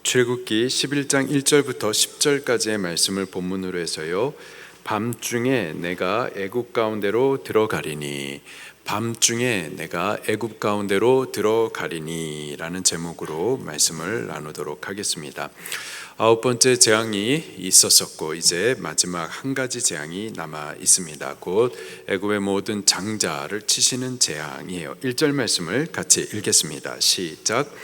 출애굽기 11장 1절부터 10절까지의 말씀을 본문으로 해서요. 밤중에 내가 애굽 가운데로 들어가리니, 밤중에 내가 애굽 가운데로 들어가리니 라는 제목으로 말씀을 나누도록 하겠습니다. 9번째 재앙이 있었었고 이제 마지막 한 가지 재앙이 남아 있습니다. 곧 애굽의 모든 장자를 치시는 재앙이에요. 1절 말씀을 같이 읽겠습니다. 시작.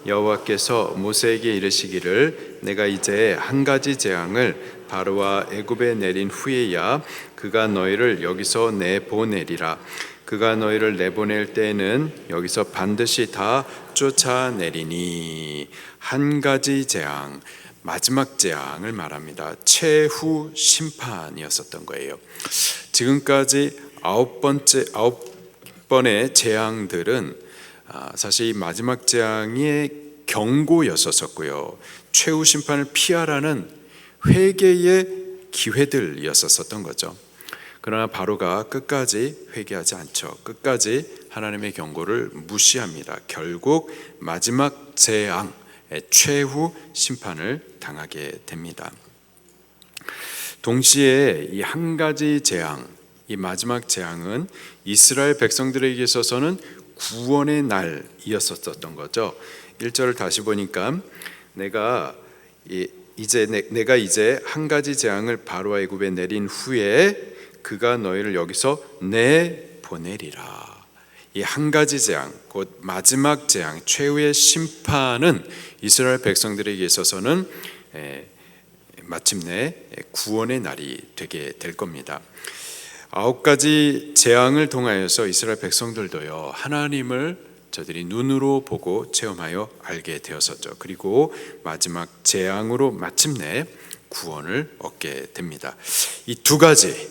여호와께서 모세에게 이르시기를 내가 이제 한 가지 재앙을 바로와 애굽에 내린 후에야 그가 너희를 여기서 내보내리라. 그가 너희를 내보낼 때에는 여기서 반드시 다 쫓아내리니. 한 가지 재앙, 마지막 재앙을 말합니다. 최후 심판이었었던 거예요. 지금까지 9번의 재앙들은 사실 이 마지막 재앙의 경고였었고요. 최후 심판을 피하라는 회개의 기회들이었었던 거죠. 그러나 바로가 끝까지 회개하지 않죠. 끝까지 하나님의 경고를 무시합니다. 결국 마지막 재앙, 최후 심판을 당하게 됩니다. 동시에 이 한 가지 재앙, 이 마지막 재앙은 이스라엘 백성들에게 있어서는 구원의 날이었었던 거죠. 1절을 다시 보니까 내가 이제 한 가지 재앙을 바로와 애굽에 내린 후에 그가 너희를 여기서 내보내리라. 이 한 가지 재앙, 곧 마지막 재앙, 최후의 심판은 이스라엘 백성들에게 있어서는 마침내 구원의 날이 되게 될 겁니다. 9가지 재앙을 통하여서 이스라엘 백성들도요, 하나님을 저들이 눈으로 보고 체험하여 알게 되었었죠. 그리고 마지막 재앙으로 마침내 구원을 얻게 됩니다. 이 두 가지,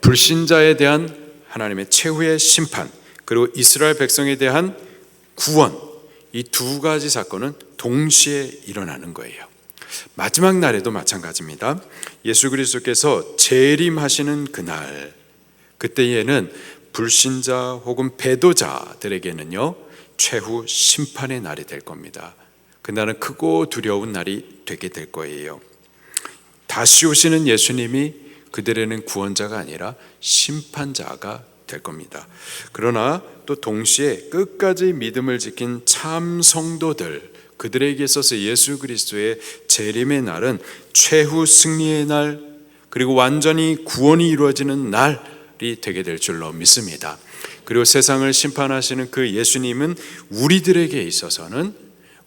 불신자에 대한 하나님의 최후의 심판, 그리고 이스라엘 백성에 대한 구원, 이 두 가지 사건은 동시에 일어나는 거예요. 마지막 날에도 마찬가지입니다. 예수 그리스도께서 재림하시는 그날, 그때에는 불신자 혹은 배도자들에게는요, 최후 심판의 날이 될 겁니다. 그날은 크고 두려운 날이 되게 될 거예요. 다시 오시는 예수님이 그들에는 구원자가 아니라 심판자가 될 겁니다. 그러나 또 동시에 끝까지 믿음을 지킨 참 성도들, 그들에게 있어서 예수 그리스도의 재림의 날은 최후 승리의 날, 그리고 완전히 구원이 이루어지는 날이 되게 될 줄로 믿습니다. 그리고 세상을 심판하시는 그 예수님은 우리들에게 있어서는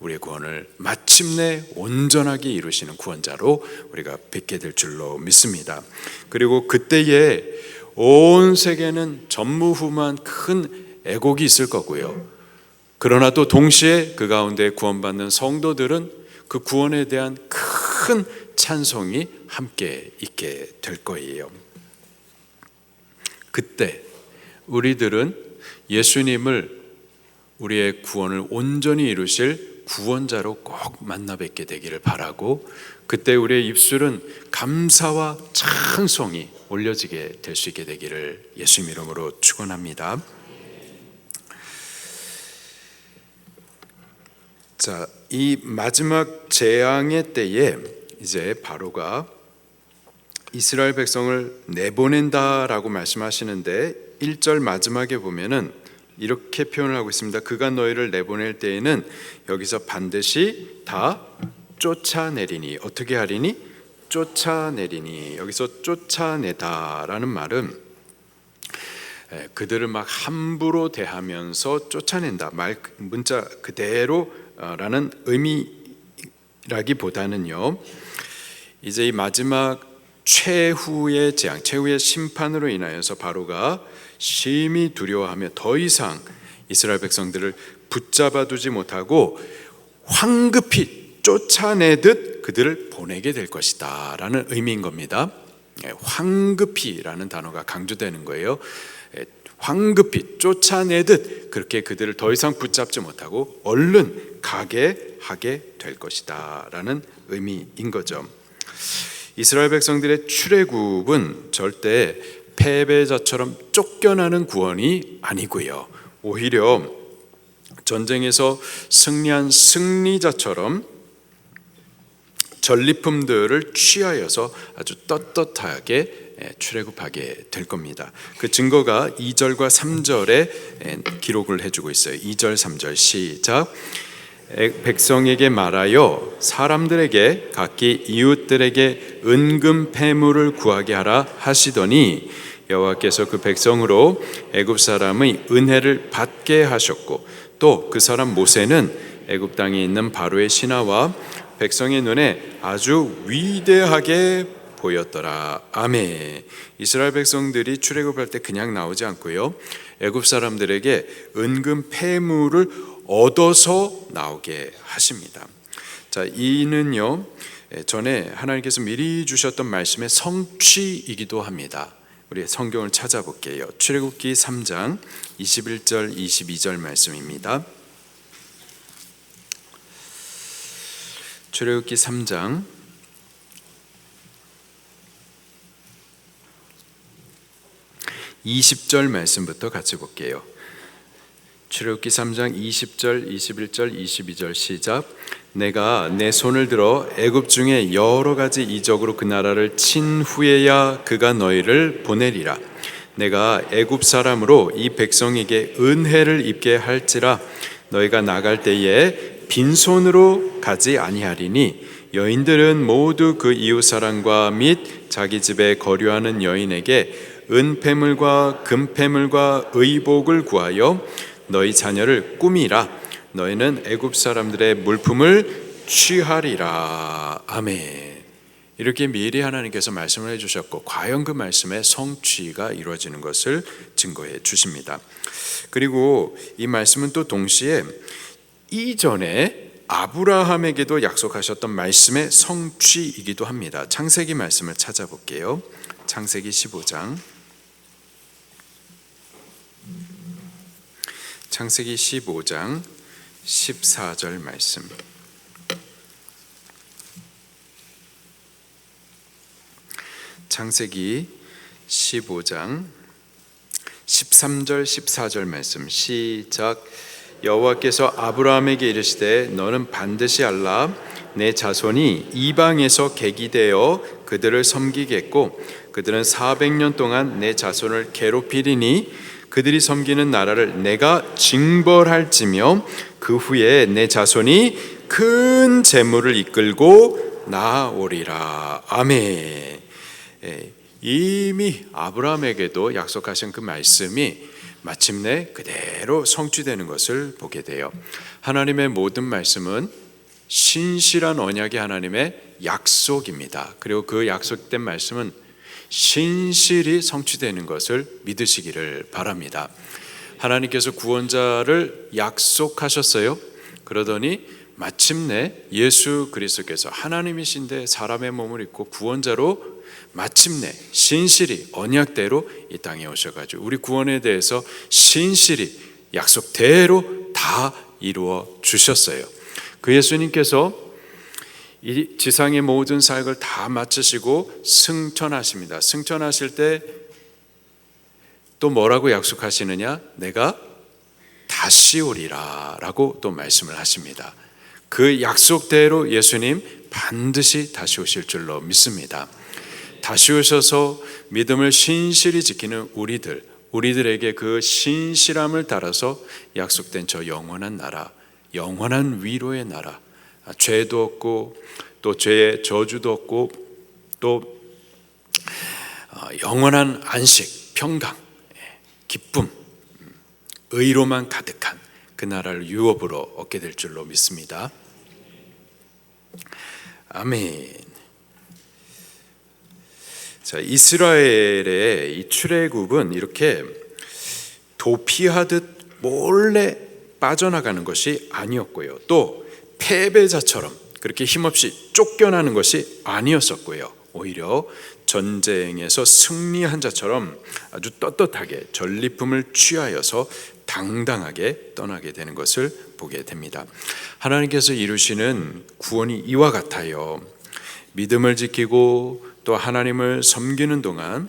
우리의 구원을 마침내 온전하게 이루시는 구원자로 우리가 뵙게 될 줄로 믿습니다. 그리고 그때에 온 세계는 전무후무한 큰 애곡이 있을 거고요. 그러나 또 동시에 그 가운데 구원받는 성도들은 그 구원에 대한 큰 찬송이 함께 있게 될 거예요. 그때 우리들은 예수님을, 우리의 구원을 온전히 이루실 구원자로 꼭 만나 뵙게 되기를 바라고, 그때 우리의 입술은 감사와 찬송이 올려지게 될 수 있게 되기를 예수님 이름으로 축원합니다. 자, 이 마지막 재앙의 때에 이제 바로가 이스라엘 백성을 내보낸다라고 말씀하시는데 1절 마지막에 보면은 이렇게 표현을 하고 있습니다. 그가 너희를 내보낼 때에는 여기서 반드시 다 쫓아내리니. 어떻게 하리니? 쫓아내리니. 여기서 쫓아내다라는 말은 그들을 막 함부로 대하면서 쫓아낸다, 문자 그대로라는 의미라기보다는요, 이제 이 마지막 최후의 재앙, 최후의 심판으로 인하여서 바로가 심히 두려워하며 더 이상 이스라엘 백성들을 붙잡아 두지 못하고 황급히 쫓아내듯 그들을 보내게 될 것이다 라는 의미인 겁니다. 황급히라는 단어가 강조되는 거예요. 황급히 쫓아내듯 그렇게 그들을 더 이상 붙잡지 못하고 얼른 가게 하게 될 것이다 라는 의미인 거죠. 이스라엘 백성들의 출애굽은 절대 패배자처럼 쫓겨나는 구원이 아니고요, 오히려 전쟁에서 승리한 승리자처럼 전리품들을 취하여서 아주 떳떳하게 출애굽하게 될 겁니다. 그 증거가 2절과 3절에 기록을 해주고 있어요. 2절 3절 시작. 백성에게 말하여 사람들에게 각기 이웃들에게 은금 패물을 구하게 하라 하시더니 여호와께서 그 백성으로 애굽 사람의 은혜를 받게 하셨고 또 그 사람 모세는 애굽 땅에 있는 바로의 신하와 백성의 눈에 아주 위대하게 보였더라. 아멘. 이스라엘 백성들이 출애굽할 때 그냥 나오지 않고요, 애굽 사람들에게 은금 패물을 얻어서 나오게 하십니다. 자, 이는요 전에 하나님께서 미리 주셨던 말씀의 성취이기도 합니다. 우리 성경을 찾아볼게요. 출애굽기 3장 21절 22절 말씀입니다. 출애굽기 3장 20절 말씀부터 같이 볼게요. 출애굽기 3장 20절, 21절, 22절 시작. 내가 내 손을 들어 애굽 중에 여러 가지 이적으로 그 나라를 친 후에야 그가 너희를 보내리라. 내가 애굽 사람으로 이 백성에게 은혜를 입게 할지라 너희가 나갈 때에 빈손으로 가지 아니하리니 여인들은 모두 그 이웃 사람과 및 자기 집에 거류하는 여인에게 은패물과 금패물과 의복을 구하여 너희 자녀를 꾸미라. 너희는 애굽 사람들의 물품을 취하리라. 아멘. 이렇게 미리 하나님께서 말씀을 해주셨고 과연 그 말씀의 성취가 이루어지는 것을 증거해 주십니다. 그리고 이 말씀은 또 동시에 이전에 아브라함에게도 약속하셨던 말씀의 성취이기도 합니다. 창세기 말씀을 찾아볼게요. 창세기 15장 창세기 15장 14절 말씀. 창세기 15장 13절 14절 말씀 시작. 여호와께서 아브라함에게 이르시되 너는 반드시 알라. 내 자손이 이방에서 객이 되어 그들을 섬기겠고 그들은 400년 동안 내 자손을 괴롭히리니 그들이 섬기는 나라를 내가 징벌할지며 그 후에 내 자손이 큰 재물을 이끌고 나오리라. 아멘. 이미 아브라함에게도 약속하신 그 말씀이 마침내 그대로 성취되는 것을 보게 돼요. 하나님의 모든 말씀은 신실한 언약의 하나님의 약속입니다. 그리고 그 약속된 말씀은 신실히 성취되는 것을 믿으시기를 바랍니다. 하나님께서 구원자를 약속하셨어요. 그러더니 마침내 예수 그리스도께서 하나님이신데 사람의 몸을 입고 구원자로 마침내 신실히 언약대로 이 땅에 오셔가지고 우리 구원에 대해서 신실히 약속대로 다 이루어 주셨어요. 그 예수님께서 이 지상의 모든 사역을 다 마치시고 승천하십니다. 승천하실 때 또 뭐라고 약속하시느냐? 내가 다시 오리라 라고 또 말씀을 하십니다. 그 약속대로 예수님 반드시 다시 오실 줄로 믿습니다. 다시 오셔서 믿음을 신실히 지키는 우리들에게 그 신실함을 따라서 약속된 저 영원한 나라, 영원한 위로의 나라, 죄도 없고 또 죄의 저주도 없고 또 영원한 안식, 평강, 기쁨, 의로만 가득한 그 나라를 유업으로 얻게 될 줄로 믿습니다. 아멘. 자, 이스라엘의 이 출애굽은 이렇게 도피하듯 몰래 빠져나가는 것이 아니었고요. 또 패배자처럼 그렇게 힘없이 쫓겨나는 것이 아니었었고요. 오히려 전쟁에서 승리한 자처럼 아주 떳떳하게 전리품을 취하여서 당당하게 떠나게 되는 것을 보게 됩니다. 하나님께서 이루시는 구원이 이와 같아요. 믿음을 지키고 또 하나님을 섬기는 동안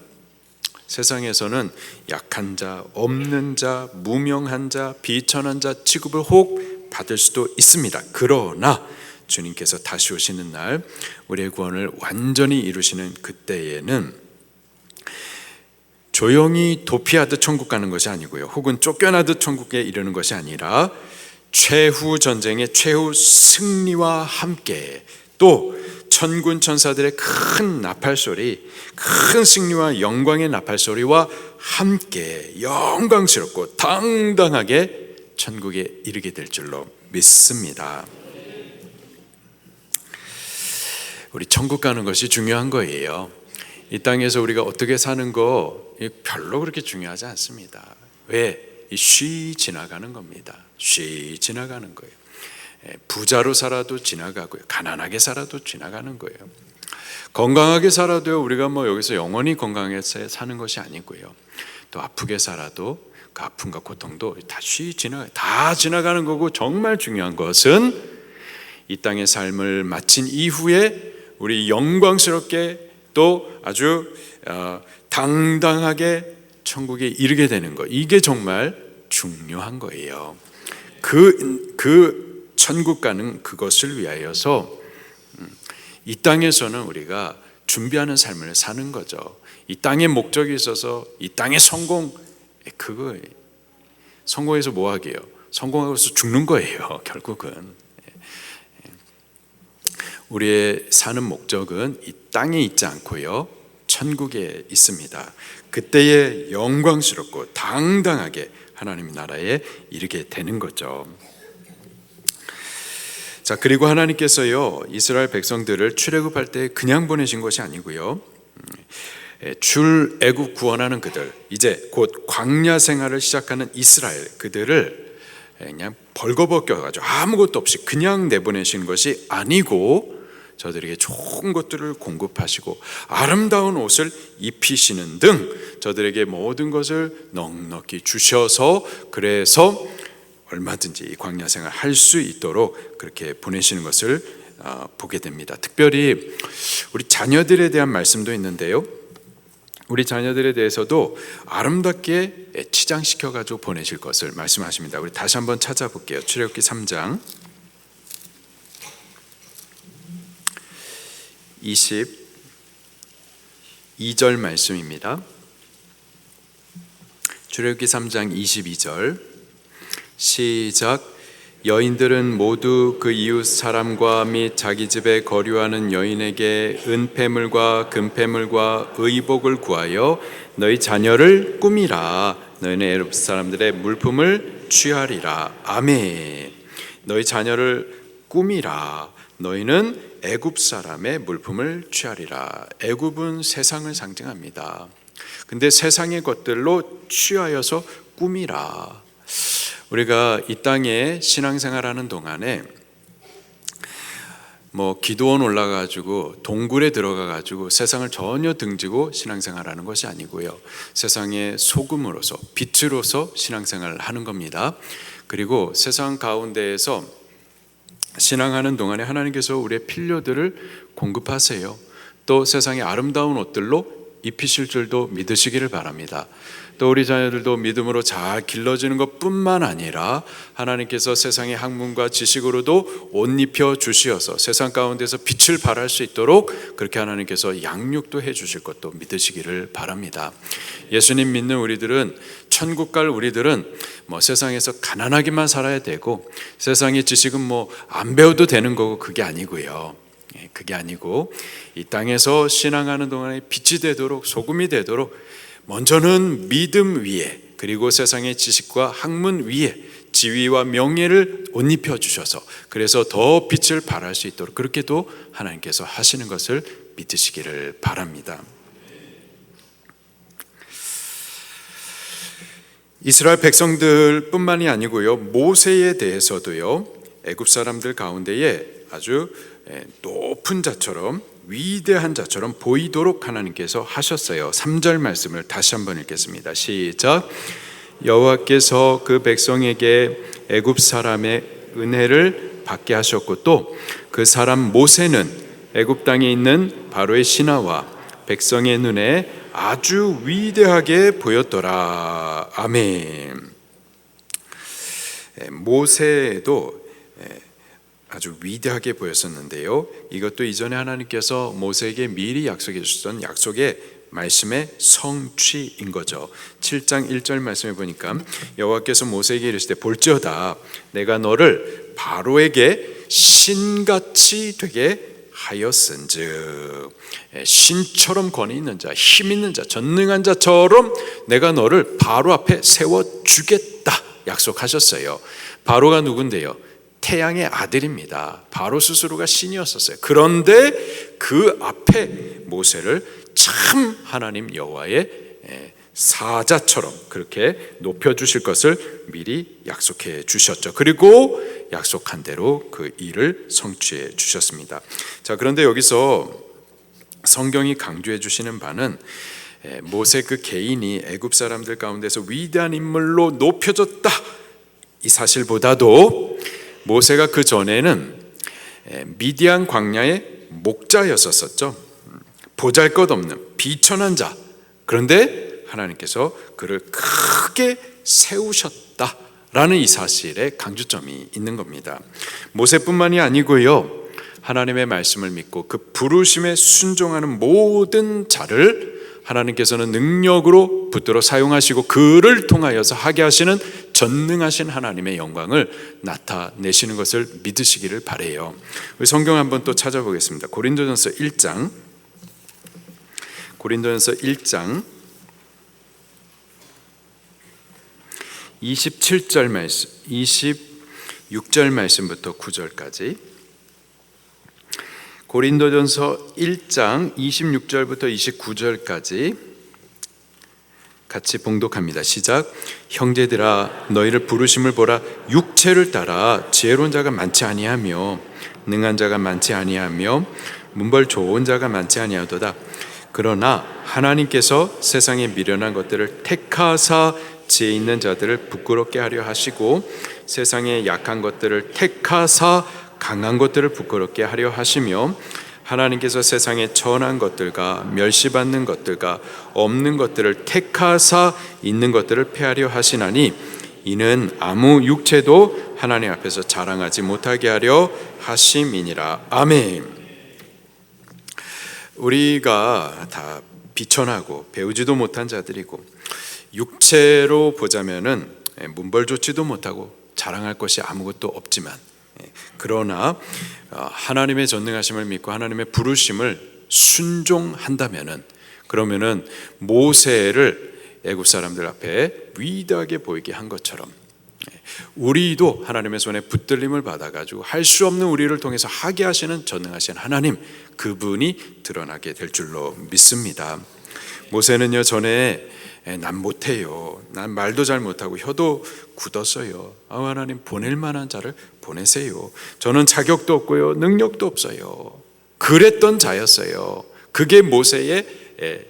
세상에서는 약한 자, 없는 자, 무명한 자, 비천한 자 취급을 혹 받을 수도 있습니다. 그러나 주님께서 다시 오시는 날 우리의 구원을 완전히 이루시는 그때에는 조용히 도피하듯 천국 가는 것이 아니고요, 혹은 쫓겨나듯 천국에 이르는 것이 아니라 최후 전쟁의 최후 승리와 함께 또 천군 천사들의 큰 나팔소리, 큰 승리와 영광의 나팔소리와 함께 영광스럽고 당당하게 천국에 이르게 될 줄로 믿습니다. 우리 천국 가는 것이 중요한 거예요. 이 땅에서 우리가 어떻게 사는 거 별로 그렇게 중요하지 않습니다. 왜? 쉬 지나가는 겁니다. 쉬 지나가는 거예요. 부자로 살아도 지나가고요, 가난하게 살아도 지나가는 거예요. 건강하게 살아도요, 우리가 여기서 영원히 건강해서 사는 것이 아니고요, 또 아프게 살아도 그 아픔과 고통도 다 지나가는 거고, 정말 중요한 것은 이 땅의 삶을 마친 이후에 우리 영광스럽게 또 아주 당당하게 천국에 이르게 되는 것, 이게 정말 중요한 거예요. 그 천국 가는 그것을 위하여서 이 땅에서는 우리가 준비하는 삶을 사는 거죠. 이 땅에 목적이 있어서 이 땅의 성공해서 뭐 하게요? 성공하고서 죽는 거예요. 결국은 우리의 사는 목적은 이 땅에 있지 않고요, 천국에 있습니다. 그때에 영광스럽고 당당하게 하나님 나라에 이르게 되는 거죠. 자, 그리고 하나님께서요, 이스라엘 백성들을 출애굽할 때 그냥 보내신 것이 아니고요, 출애굽 구원하는 그들, 이제 곧 광야 생활을 시작하는 이스라엘 그들을 그냥 벌거벗겨가지고 아무것도 없이 그냥 내보내신 것이 아니고 저들에게 좋은 것들을 공급하시고 아름다운 옷을 입히시는 등 저들에게 모든 것을 넉넉히 주셔서, 그래서 얼마든지 이 광야 생활 할 수 있도록 그렇게 보내시는 것을 보게 됩니다. 특별히 우리 자녀들에 대한 말씀도 있는데요, 우리 자녀들에 대해서도 아름답게 치장시켜 가지고 보내실 것을 말씀하십니다. 우리 다시 한번 찾아볼게요. 출애굽기 3장 22절 말씀입니다. 출애굽기 3장 22절 시작. 여인들은 모두 그 이웃 사람과 및 자기 집에 거류하는 여인에게 은폐물과 금폐물과 의복을 구하여 너희 자녀를 꾸미라. 너희는 애굽 사람들의 물품을 취하리라. 아멘. 너희 자녀를 꾸미라. 너희는 애굽 사람의 물품을 취하리라. 애굽은 세상을 상징합니다. 근데 세상의 것들로 취하여서 꾸미라. 우리가 이 땅에 신앙생활하는 동안에 기도원 올라가지고 동굴에 들어가가지고 세상을 전혀 등지고 신앙생활하는 것이 아니고요, 세상의 소금으로서 빛으로서 신앙생활을 하는 겁니다. 그리고 세상 가운데에서 신앙하는 동안에 하나님께서 우리의 필요들을 공급하세요. 또 세상의 아름다운 옷들로 입히실 줄도 믿으시기를 바랍니다. 또 우리 자녀들도 믿음으로 잘 길러지는 것뿐만 아니라 하나님께서 세상의 학문과 지식으로도 옷 입혀 주시어서 세상 가운데서 빛을 발할 수 있도록 그렇게 하나님께서 양육도 해 주실 것도 믿으시기를 바랍니다. 예수님 믿는 우리들은, 천국 갈 우리들은 세상에서 가난하게만 살아야 되고 세상의 지식은 안 배워도 되는 거고, 그게 아니고요. 그게 아니고 이 땅에서 신앙하는 동안에 빛이 되도록, 소금이 되도록 먼저는 믿음 위에, 그리고 세상의 지식과 학문 위에 지위와 명예를 옷 입혀 주셔서 그래서 더 빛을 발할 수 있도록 그렇게도 하나님께서 하시는 것을 믿으시기를 바랍니다. 이스라엘 백성들뿐만이 아니고요, 모세에 대해서도요, 애굽 사람들 가운데에 아주 높은 자처럼, 위대한 자처럼 보이도록 하나님께서 하셨어요. 3절 말씀을 다시 한번 읽겠습니다. 시작. 여호와께서 그 백성에게 애굽 사람의 은혜를 받게 하셨고 또 그 사람 모세는 애굽 땅에 있는 바로의 신하와 백성의 눈에 아주 위대하게 보였더라. 아멘. 모세도 아주 위대하게 보였었는데요. 이것도 이전에 하나님께서 모세에게 미리 약속해 주셨던 약속의 말씀의 성취인 거죠. 7장 1절 말씀에 보니까 여호와께서 모세에게 이르시되 볼지어다 내가 너를 바로에게 신같이 되게 하였은즉, 신처럼 권위 있는 자, 힘 있는 자, 전능한 자처럼 내가 너를 바로 앞에 세워주겠다 약속하셨어요. 바로가 누군데요? 태양의 아들입니다. 바로 스스로가 신이었었어요. 그런데 그 앞에 모세를 참 하나님 여호와의 사자처럼 그렇게 높여주실 것을 미리 약속해 주셨죠. 그리고 약속한 대로 그 일을 성취해 주셨습니다. 자, 그런데 여기서 성경이 강조해 주시는 바는 모세 그 개인이 애굽 사람들 가운데서 위대한 인물로 높여졌다 이 사실보다도 모세가 그 전에는 미디안 광야의 목자였었죠. 보잘것없는 비천한 자. 그런데 하나님께서 그를 크게 세우셨다라는 이 사실에 강조점이 있는 겁니다. 모세뿐만이 아니고요, 하나님의 말씀을 믿고 그 부르심에 순종하는 모든 자를 하나님께서는 능력으로 붙들어 사용하시고 그를 통하여서 하게 하시는 전능하신 하나님의 영광을 나타내시는 것을 믿으시기를 바라요. 성경 한번 또 찾아보겠습니다. 고린도전서 1장 27절 말씀, 26절 말씀부터 9절까지. 고린도전서 1장 26절부터 29절까지 같이 봉독합니다. 시작. 형제들아 너희를 부르심을 보라. 육체를 따라 지혜로운 자가 많지 아니하며 능한 자가 많지 아니하며 문벌 좋은 자가 많지 아니하도다. 그러나 하나님께서 세상에 미련한 것들을 택하사 지혜 있는 자들을 부끄럽게 하려 하시고 세상에 약한 것들을 택하사 강한 것들을 부끄럽게 하려 하시며 하나님께서 세상에 천한 것들과 멸시받는 것들과 없는 것들을 택하사 있는 것들을 폐하려 하시나니 이는 아무 육체도 하나님 앞에서 자랑하지 못하게 하려 하심이니라. 아멘. 우리가 다 비천하고 배우지도 못한 자들이고 육체로 보자면은 문벌 좋지도 못하고 자랑할 것이 아무것도 없지만, 그러나 하나님의 전능하심을 믿고 하나님의 부르심을 순종한다면은, 그러면은 모세를 애굽 사람들 앞에 위대하게 보이게 한 것처럼 우리도 하나님의 손에 붙들림을 받아가지고 할 수 없는 우리를 통해서 하게 하시는 전능하신 하나님, 그분이 드러나게 될 줄로 믿습니다. 모세는요, 전에 난 못해요, 난 말도 잘 못하고 혀도 굳었어요, 하나님 보낼 만한 자를 보내세요, 저는 자격도 없고요 능력도 없어요, 그랬던 자였어요. 그게 모세의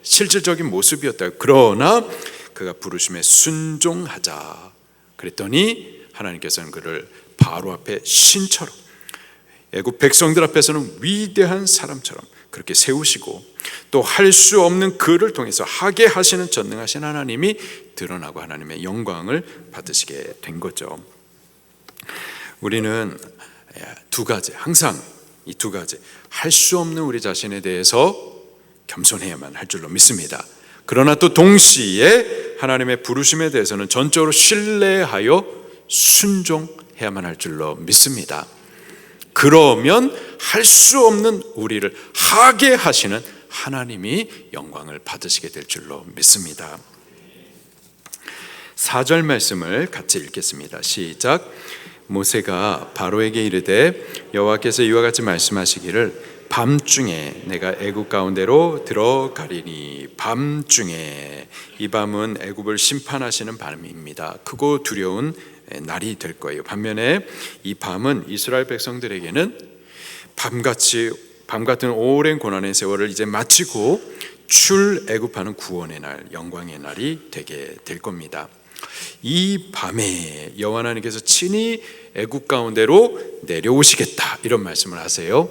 실질적인 모습이었다. 그러나 그가 부르심에 순종하자 그랬더니 하나님께서는 그를 바로 앞에 신처럼, 애굽 백성들 앞에서는 위대한 사람처럼 그렇게 세우시고 또 할 수 없는 그를 통해서 하게 하시는 전능하신 하나님이 드러나고 하나님의 영광을 받으시게 된 거죠. 우리는 두 가지, 항상 이 두 가지, 할 수 없는 우리 자신에 대해서 겸손해야만 할 줄로 믿습니다. 그러나 또 동시에 하나님의 부르심에 대해서는 전적으로 신뢰하여 순종해야만 할 줄로 믿습니다. 그러면 할 수 없는 우리를 하게 하시는 하나님이 영광을 받으시게 될 줄로 믿습니다. 4절 말씀을 같이 읽겠습니다. 시작. 모세가 바로에게 이르되 여호와께서 이와 같이 말씀하시기를 밤중에 내가 애굽 가운데로 들어가리니. 밤중에, 이 밤은 애굽을 심판하시는 밤입니다. 크고 두려운 날이 될 거예요. 반면에 이 밤은 이스라엘 백성들에게는 밤 같은 오랜 고난의 세월을 이제 마치고 출애굽하는 구원의 날, 영광의 날이 되게 될 겁니다. 이 밤에 여호와 하나님께서 친히 애굽 가운데로 내려오시겠다, 이런 말씀을 하세요.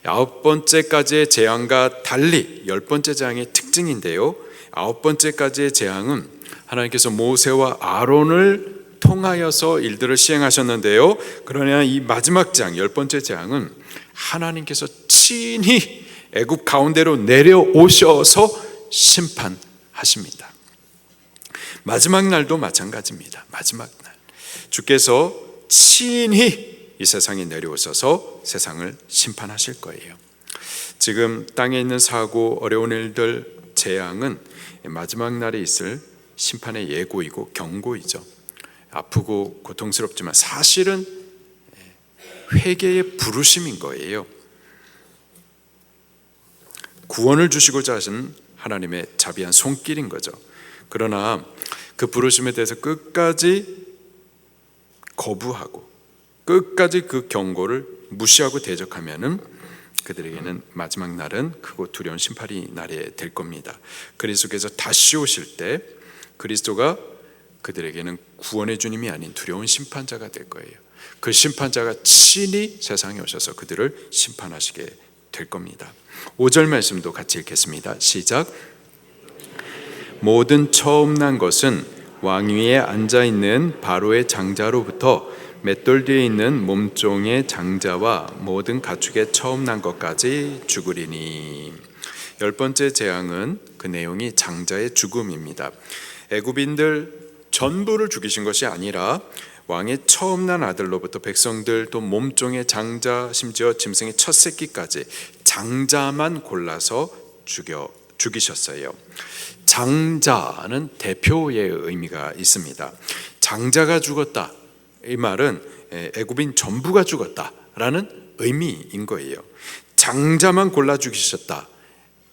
9번째까지의 재앙과 달리 10번째 재앙의 특징인데요, 9번째까지의 재앙은 하나님께서 모세와 아론을 통하여서 일들을 시행하셨는데요. 그러나 이 마지막 재앙, 10번째 재앙은 하나님께서 친히 애굽 가운데로 내려오셔서 심판하십니다. 마지막 날도 마찬가지입니다. 마지막 날 주께서 친히 이 세상에 내려오셔서 세상을 심판하실 거예요. 지금 땅에 있는 사고, 어려운 일들, 재앙은 마지막 날에 있을 심판의 예고이고 경고이죠. 아프고 고통스럽지만 사실은 회개의 부르심인 거예요. 구원을 주시고자 하신 하나님의 자비한 손길인 거죠. 그러나 그 부르심에 대해서 끝까지 거부하고 끝까지 그 경고를 무시하고 대적하면은 그들에게는 마지막 날은 크고 두려운 심판이 날이 될 겁니다. 그리스도께서 다시 오실 때 그리스도가 그들에게는 구원의 주님이 아닌 두려운 심판자가 될 거예요. 그 심판자가 친히 세상에 오셔서 그들을 심판하시게 될 겁니다. 5절 말씀도 같이 읽겠습니다. 시작. 모든 처음 난 것은 왕위에 앉아있는 바로의 장자로부터 맷돌 뒤에 있는 몸종의 장자와 모든 가축의 처음 난 것까지 죽으리니. 10번째 재앙은 그 내용이 장자의 죽음입니다. 애굽인들 전부를 죽이신 것이 아니라 왕의 처음 난 아들로부터 백성들 또 몸종의 장자 심지어 짐승의 첫 새끼까지 장자만 골라서 죽이셨어요. 장자는 대표의 의미가 있습니다. 장자가 죽었다, 이 말은 애굽인 전부가 죽었다라는 의미인 거예요. 장자만 골라 죽이셨다.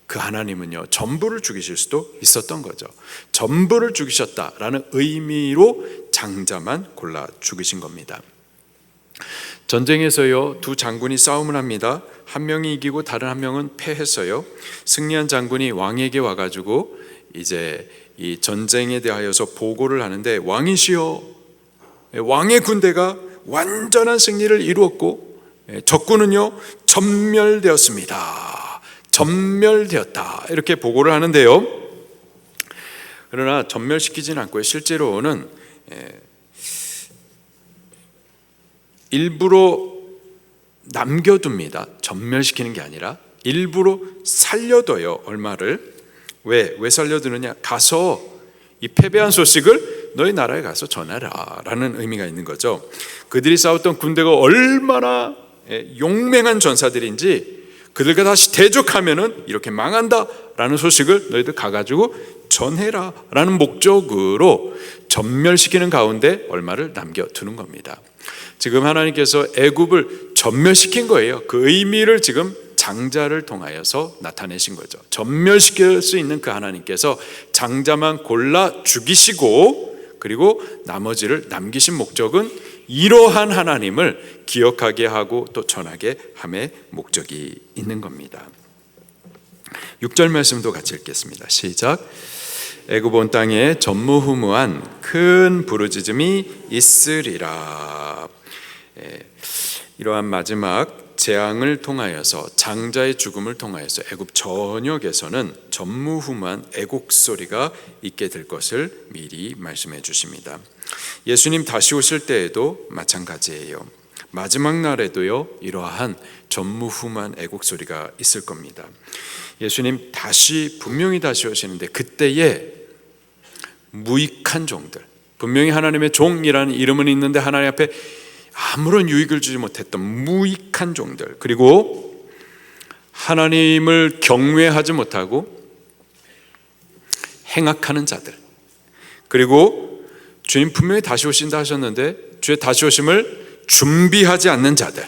그 하나님은요, 전부를 죽이실 수도 있었던 거죠. 전부를 죽이셨다라는 의미로 장자만 골라 죽이신 겁니다. 전쟁에서요, 두 장군이 싸움을 합니다. 한 명이 이기고 다른 한 명은 패했어요. 승리한 장군이 왕에게 와가지고 이제 이 전쟁에 대하여서 보고를 하는데, 왕이시여, 왕의 군대가 완전한 승리를 이루었고 적군은요 전멸되었습니다. 전멸되었다, 이렇게 보고를 하는데요. 그러나 전멸시키지는 않고요, 실제로는 일부러 남겨둡니다. 전멸시키는 게 아니라 일부러 살려둬요. 얼마를. 왜 살려두느냐? 가서 이 패배한 소식을 너희 나라에 가서 전하라 라는 의미가 있는 거죠. 그들이 싸웠던 군대가 얼마나 용맹한 전사들인지 그들과 다시 대적하면은 이렇게 망한다 라는 소식을 너희들 가가지고 전해라 라는 목적으로 전멸시키는 가운데 얼마를 남겨두는 겁니다. 지금 하나님께서 애굽을 전멸시킨 거예요. 그 의미를 지금 장자를 통하여서 나타내신 거죠. 전멸시킬 수 있는 그 하나님께서 장자만 골라 죽이시고 그리고 나머지를 남기신 목적은 이러한 하나님을 기억하게 하고 또 전하게 함의 목적이 있는 겁니다. 6절 말씀도 같이 읽겠습니다. 시작. 애굽 온 땅에 전무후무한 큰 부르짖음이 있으리라. 이러한 마지막 재앙을 통하여서, 장자의 죽음을 통하여서 애굽 전역에서는 전무후무한 애곡 소리가 있게 될 것을 미리 말씀해 주십니다. 예수님 다시 오실 때에도 마찬가지예요. 마지막 날에도요, 이러한 전무후무한 애곡 소리가 있을 겁니다. 예수님 분명히 다시 오시는데 그때에 무익한 종들, 분명히 하나님의 종이라는 이름은 있는데 하나님 앞에 아무런 유익을 주지 못했던 무익한 종들, 그리고 하나님을 경외하지 못하고 행악하는 자들, 그리고 주님 분명히 다시 오신다 하셨는데 주의 다시 오심을 준비하지 않는 자들,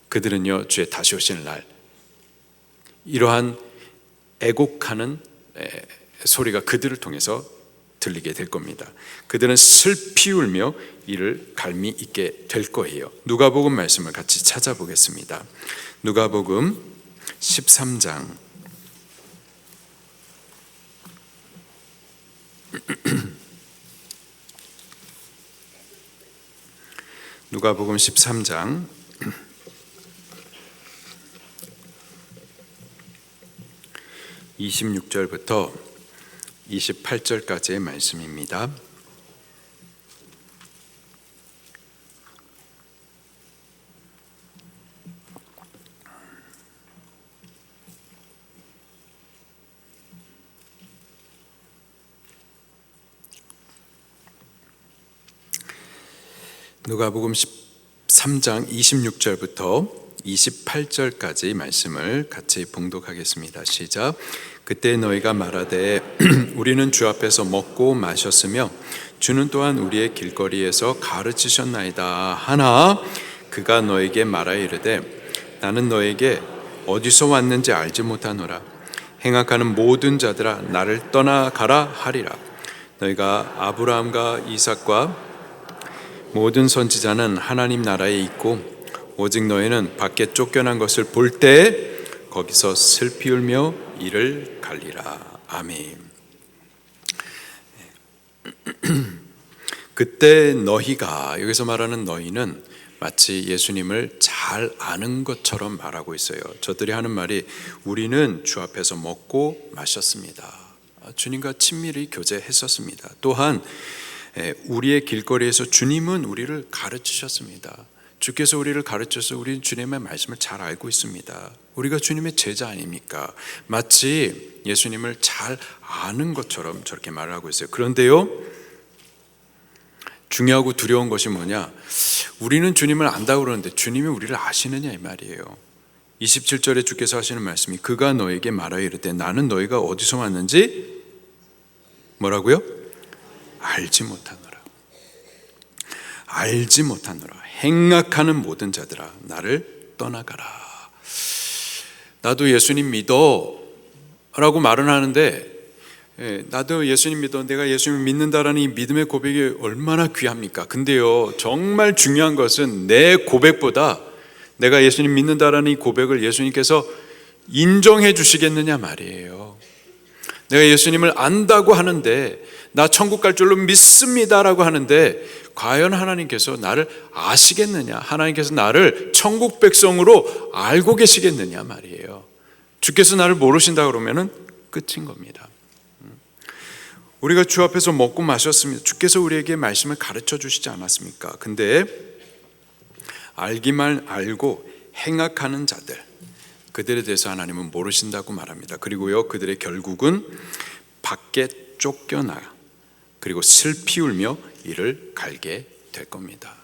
그들은요 주의 다시 오시는 날 이러한 애곡하는 소리가 그들을 통해서 들리게 될 겁니다. 그들은 슬피 울며 이를 갈미 있게 될 거예요. 누가복음 말씀을 같이 찾아보겠습니다. 누가복음 13장 누가복음 13장 26절부터 28절까지의 말씀입니다. 누가복음 13장 26절부터 28절까지 말씀을 같이 봉독하겠습니다. 시작. 그때 너희가 말하되 우리는 주 앞에서 먹고 마셨으며 주는 또한 우리의 길거리에서 가르치셨나이다 하나 그가 너에게 말하여 이르되 나는 너에게 어디서 왔는지 알지 못하노라. 행악하는 모든 자들아 나를 떠나가라 하리라. 너희가 아브라함과 이삭과 모든 선지자는 하나님 나라에 있고 오직 너희는 밖에 쫓겨난 것을 볼 때 거기서 슬피 울며 이를 갈리라. 아멘. 그때 너희가, 여기서 말하는 너희는 마치 예수님을 잘 아는 것처럼 말하고 있어요. 저들이 하는 말이 우리는 주 앞에서 먹고 마셨습니다. 주님과 친밀히 교제했었습니다. 또한 우리의 길거리에서 주님은 우리를 가르치셨습니다. 주께서 우리를 가르쳐서 우리는 주님의 말씀을 잘 알고 있습니다. 우리가 주님의 제자 아닙니까? 마치 예수님을 잘 아는 것처럼 저렇게 말을 하고 있어요. 그런데요, 중요하고 두려운 것이 뭐냐? 우리는 주님을 안다고 그러는데 주님이 우리를 아시느냐 이 말이에요. 27절에 주께서 하시는 말씀이 그가 너에게 말하여 이르되 나는 너희가 어디서 왔는지 뭐라고요? 알지 못하노라. 알지 못하노라. 행악하는 모든 자들아 나를 떠나가라. 나도 예수님 믿어 라고 말은 하는데 나도 예수님 믿어, 내가 예수님 믿는다라는 이 믿음의 고백이 얼마나 귀합니까? 근데요, 정말 중요한 것은 내 고백보다 내가 예수님 믿는다라는 이 고백을 예수님께서 인정해 주시겠느냐 말이에요. 내가 예수님을 안다고 하는데 나 천국 갈 줄로 믿습니다라고 하는데 과연 하나님께서 나를 아시겠느냐? 하나님께서 나를 천국 백성으로 알고 계시겠느냐 말이에요. 주께서 나를 모르신다 그러면은 끝인 겁니다. 우리가 주 앞에서 먹고 마셨습니다. 주께서 우리에게 말씀을 가르쳐 주시지 않았습니까? 근데 알기만 알고 행악하는 자들, 그들에 대해서 하나님은 모르신다고 말합니다. 그리고요, 그들의 결국은 밖에 쫓겨나 그리고 슬피 울며 이를 갈게 될 겁니다.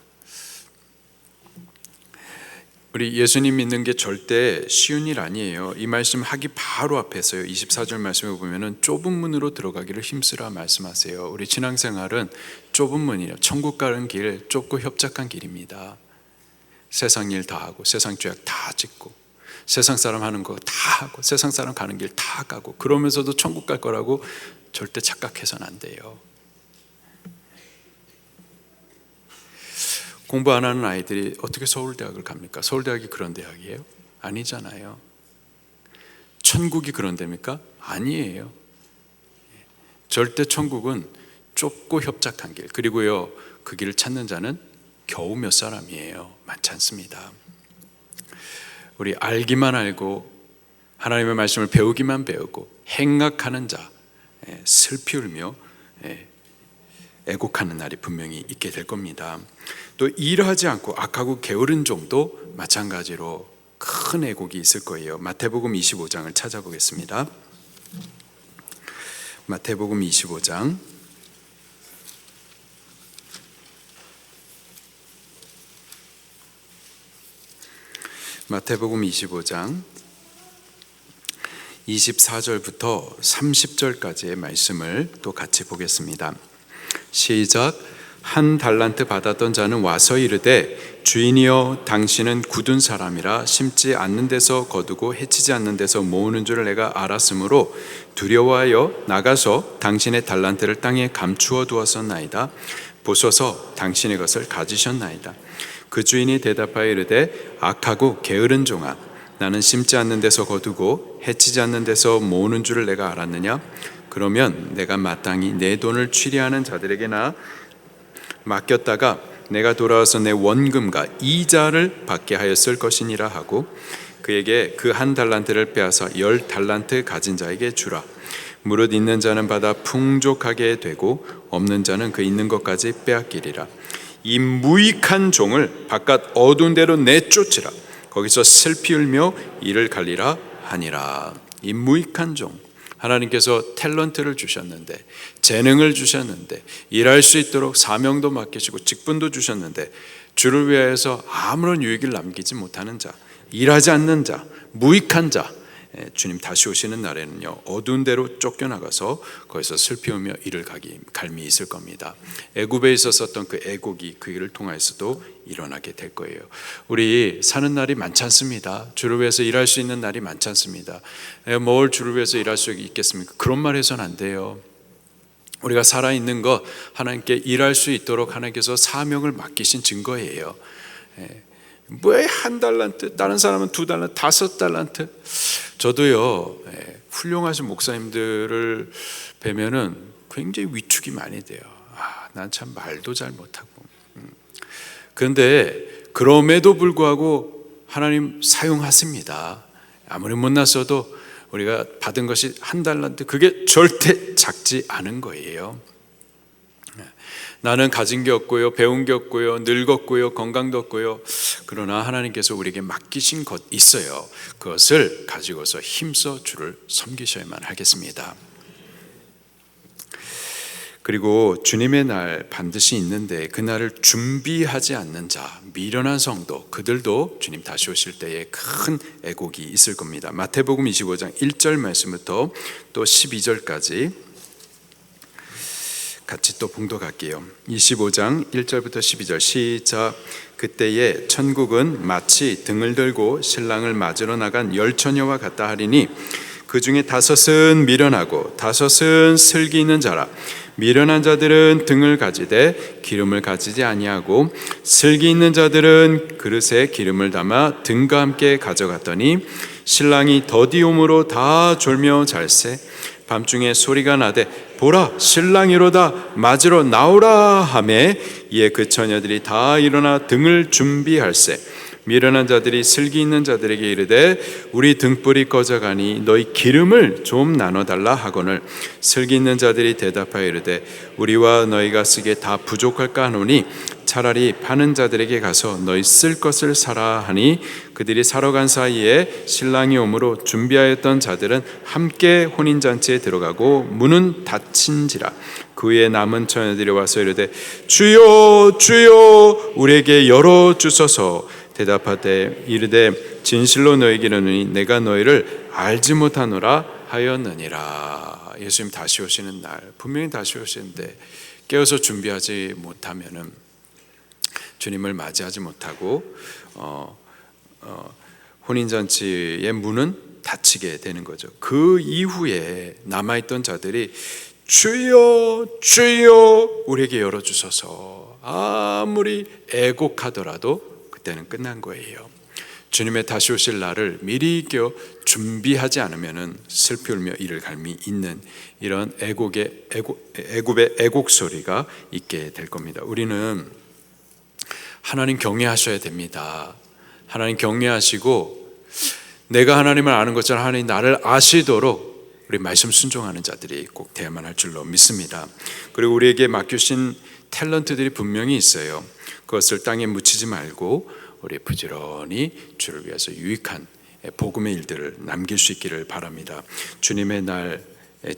우리 예수님 믿는 게 절대 쉬운 일 아니에요. 이 말씀 하기 바로 앞에서요, 24절 말씀에 보면은 좁은 문으로 들어가기를 힘쓰라 말씀하세요. 우리 신앙생활은 좁은 문이에요. 천국 가는 길, 좁고 협착한 길입니다. 세상 일 다 하고 세상 죄악 다 짓고 세상 사람 하는 거 다 하고 세상 사람 가는 길 다 가고 그러면서도 천국 갈 거라고 절대 착각해서는 안 돼요. 공부 안 하는 아이들이 어떻게 서울대학을 갑니까? 서울대학이 그런 대학이에요? 아니잖아요. 천국이 그런 데입니까? 아니에요. 절대 천국은 좁고 협착한 길, 그리고요 그 길을 찾는 자는 겨우 몇 사람이에요. 많지 않습니다. 우리 알기만 알고 하나님의 말씀을 배우기만 배우고 행악하는 자, 슬피 울며 애곡하는 날이 분명히 있게 될 겁니다. 또 일하지 않고 악하고 게으른 종도 마찬가지로 큰 애곡이 있을 거예요. 마태복음 25장을 찾아보겠습니다. 마태복음 25장 마태복음 25장 24절부터 30절까지의 말씀을 또 같이 보겠습니다. 시작. 한 달란트 받았던 자는 와서 이르되 주인이여 당신은 굳은 사람이라 심지 않는 데서 거두고 해치지 않는 데서 모으는 줄을 내가 알았으므로 두려워하여 나가서 당신의 달란트를 땅에 감추어 두었었나이다. 보소서 당신의 것을 가지셨나이다. 그 주인이 대답하여 이르되 악하고 게으른 종아 나는 심지 않는 데서 거두고 해치지 않는 데서 모으는 줄을 내가 알았느냐? 그러면 내가 마땅히 내 돈을 취리하는 자들에게나 맡겼다가 내가 돌아와서 내 원금과 이자를 받게 하였을 것이니라 하고 그에게 그 한 달란트를 빼앗아 10달란트 가진 자에게 주라. 무릇 있는 자는 받아 풍족하게 되고 없는 자는 그 있는 것까지 빼앗기리라. 이 무익한 종을 바깥 어두운 데로 내쫓으라. 거기서 슬피 울며 이를 갈리라 하니라. 이 무익한 종, 하나님께서 탤런트를 주셨는데, 재능을 주셨는데, 일할 수 있도록 사명도 맡기시고 직분도 주셨는데, 주를 위하여서 아무런 유익을 남기지 못하는 자, 일하지 않는 자, 무익한 자, 주님 다시 오시는 날에는요, 어두운 데로 쫓겨나가서 거기서 슬피우며 이를 갈미 있을 겁니다. 애굽에 있었던 그 애곡이 그 일을 통해서도 일어나게 될 거예요. 우리 사는 날이 많지 않습니다. 주를 위해서 일할 수 있는 날이 많지 않습니다. 뭘 주를 위해서 일할 수 있겠습니까? 그런 말 해서는 안 돼요. 우리가 살아있는 것, 하나님께 일할 수 있도록 하나님께서 사명을 맡기신 증거예요. 왜 한 달란트, 다른 사람은 2달란트, 5달란트? 저도요, 훌륭하신 목사님들을 뵈면은 굉장히 위축이 많이 돼요. 난 참 말도 잘 못하고. 그런데 그럼에도 불구하고 하나님 사용하십니다. 아무리 못났어도 우리가 받은 것이 1달란트, 그게 절대 작지 않은 거예요. 나는 가진 게 없고요, 배운 게 없고요, 늙었고요, 건강도 없고요. 그러나 하나님께서 우리에게 맡기신 것 있어요. 그것을 가지고서 힘써 주를 섬기셔야만 하겠습니다. 그리고 주님의 날 반드시 있는데 그 날을 준비하지 않는 자, 미련한 성도, 그들도 주님 다시 오실 때에 큰 애곡이 있을 겁니다. 마태복음 25장 1절 말씀부터 또 12절까지 같이 또 봉독할게요. 25장 1절부터 12절 시작. 그때에 천국은 마치 등을 들고 신랑을 맞으러 나간 10처녀와 같다 하리니 그 중에 5은 미련하고 5은 슬기 있는 자라. 미련한 자들은 등을 가지되 기름을 가지지 아니하고 슬기 있는 자들은 그릇에 기름을 담아 등과 함께 가져갔더니 신랑이 더디움으로 다 졸며 잘세. 밤중에 소리가 나되 보라 신랑이로다 맞으러 나오라 하매 이에 그 처녀들이 다 일어나 등을 준비할세. 미련한 자들이 슬기 있는 자들에게 이르되 우리 등불이 꺼져가니 너희 기름을 좀 나눠달라 하거늘 슬기 있는 자들이 대답하여 이르되 우리와 너희가 쓰기에 다 부족할까 하노니 차라리 파는 자들에게 가서 너희 쓸 것을 사라 하니 그들이 사러 간 사이에 신랑이 오므로 준비하였던 자들은 함께 혼인잔치에 들어가고 문은 닫힌지라. 그 후에 남은 처녀들이 와서 이르되 주여 주여 우리에게 열어주소서. 대답하되 이르되 진실로 너희에게 이르노니 내가 너희를 알지 못하노라 하였느니라. 예수님 다시 오시는 날 분명히 다시 오시는데 깨어서 준비하지 못하면은 주님을 맞이하지 못하고 혼인잔치의 문은 닫히게 되는 거죠. 그 이후에 남아있던 자들이 주여 주여 우리에게 열어주소서 아무리 애곡하더라도 그때는 끝난 거예요. 주님의 다시 오실 날을 미리 준비하지 않으면 슬피 울며 이를 갈미 있는 이런 애곡의 애곡 소리가 있게 될 겁니다. 우리는 하나님 경외하셔야 됩니다. 하나님 경외하시고 내가 하나님을 아는 것처럼 하나님 나를 아시도록 우리 말씀 순종하는 자들이 꼭 되어야만 할 줄로 믿습니다. 그리고 우리에게 맡기신 탤런트들이 분명히 있어요. 그것을 땅에 묻히지 말고 우리 부지런히 주를 위해서 유익한 복음의 일들을 남길 수 있기를 바랍니다. 주님의 날,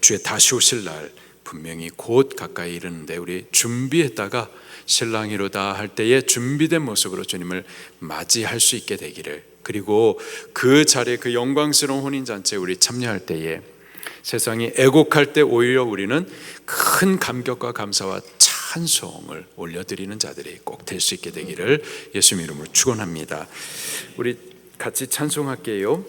주의 다시 오실 날 분명히 곧 가까이 이르는데 우리 준비했다가 신랑이로다 할 때에 준비된 모습으로 주님을 맞이할 수 있게 되기를, 그리고 그 자리에 그 영광스러운 혼인잔치에 우리 참여할 때에 세상이 애곡할 때 오히려 우리는 큰 감격과 감사와 찬송을 올려드리는 자들이 꼭 될 수 있게 되기를 예수님 이름으로 축원합니다. 우리 같이 찬송할게요.